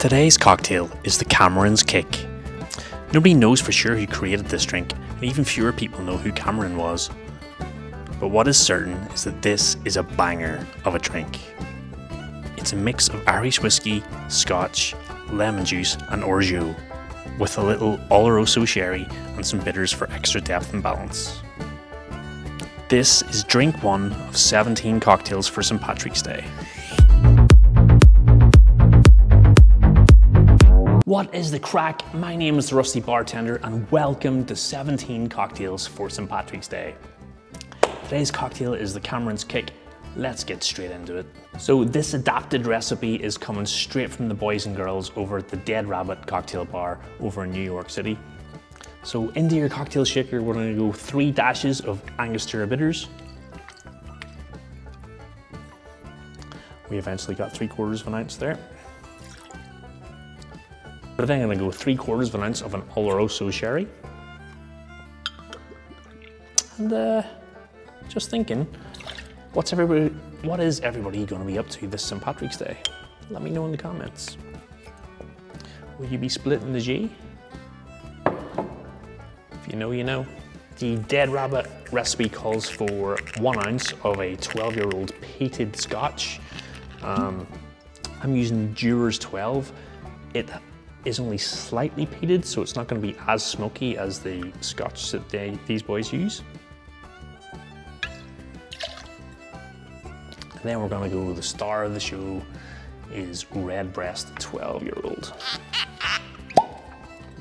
Today's cocktail is the Cameron's Kick. Nobody knows for sure who created this drink, and even fewer people know who Cameron was. But what is certain is that this is a banger of a drink. It's a mix of Irish whiskey, Scotch, lemon juice and Orgeat, with a little Oloroso sherry and some bitters for extra depth and balance. This is drink 1 of 17 cocktails for St. Patrick's Day. What is the crack? My name is the Rusty Bartender and welcome to 17 cocktails for St. Patrick's Day. Today's cocktail is the Cameron's Kick. Let's get straight into it. So this adapted recipe is coming straight from the boys and girls over at the Dead Rabbit cocktail bar over in New York City. So into your cocktail shaker, we're going to go 3 dashes of Angostura bitters. We eventually got 3/4 of an ounce there. We're then going to go 3/4 of an ounce of an Oloroso sherry. And just thinking, what is everybody going to be up to this St. Patrick's Day? Let me know in the comments. Will you be splitting the G? If you know, you know. The Dead Rabbit recipe calls for 1 ounce of a 12-year-old peated Scotch. I'm using Dewar's 12. It is only slightly peated, so it's not going to be as smoky as the Scotch that these boys use. And then we're going to go, the star of the show is Redbreast 12-year-old.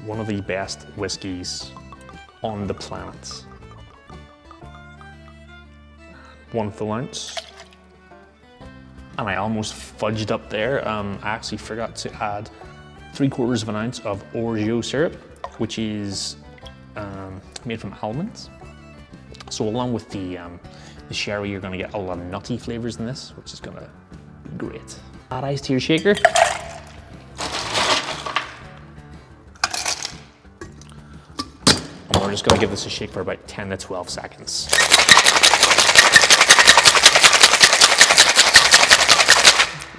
One of the best whiskies on the planet. 1 full ounce. And I almost fudged up there. I actually forgot to add 3/4 of an ounce of Orgeat syrup, which is made from almonds. So along with the sherry, you're going to get a lot of nutty flavors in this, which is going to be great. Add ice to your shaker. And we're just going to give this a shake for about 10 to 12 seconds.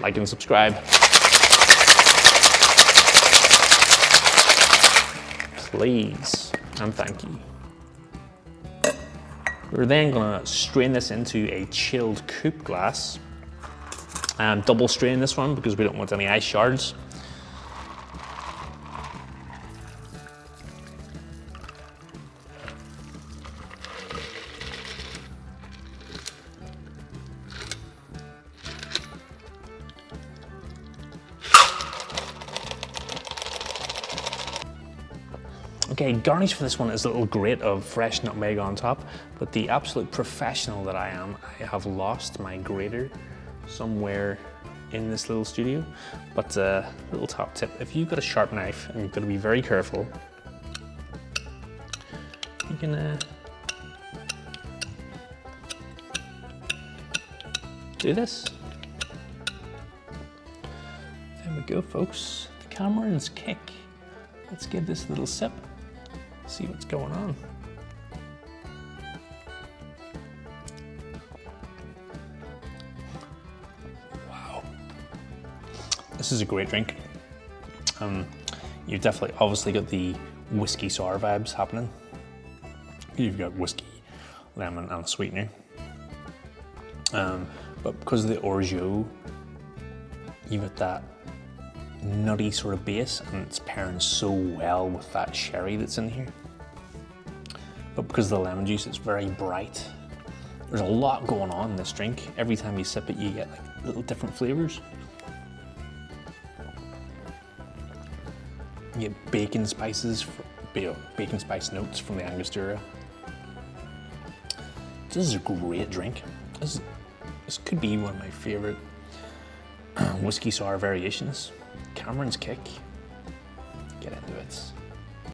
Like and subscribe. Please and thank you. We're then going to strain this into a chilled coupe glass. And double strain this one because we don't want any ice shards. Okay, garnish for this one is a little grate of fresh nutmeg on top, but the absolute professional that I am, I have lost my grater somewhere in this little studio. But a little top tip, if you've got a sharp knife, and you've got to be very careful, you can do this. There we go, folks. The Cameron's Kick. Let's give this a little sip. See what's going on. Wow. This is a great drink. You've definitely obviously got the whiskey sour vibes happening. You've got whiskey, lemon and a sweetener. But because of the Orgeat, you've got that nutty sort of base, and it's pairing so well with that sherry that's in here. But because of the lemon juice, it's very bright. There's a lot going on in this drink. Every time you sip it, you get like little different flavors. You get bacon spices, bacon spice notes from the Angostura. This is a great drink. This could be one of my favorite whiskey sour variations. Cameron's Kick. Get into it.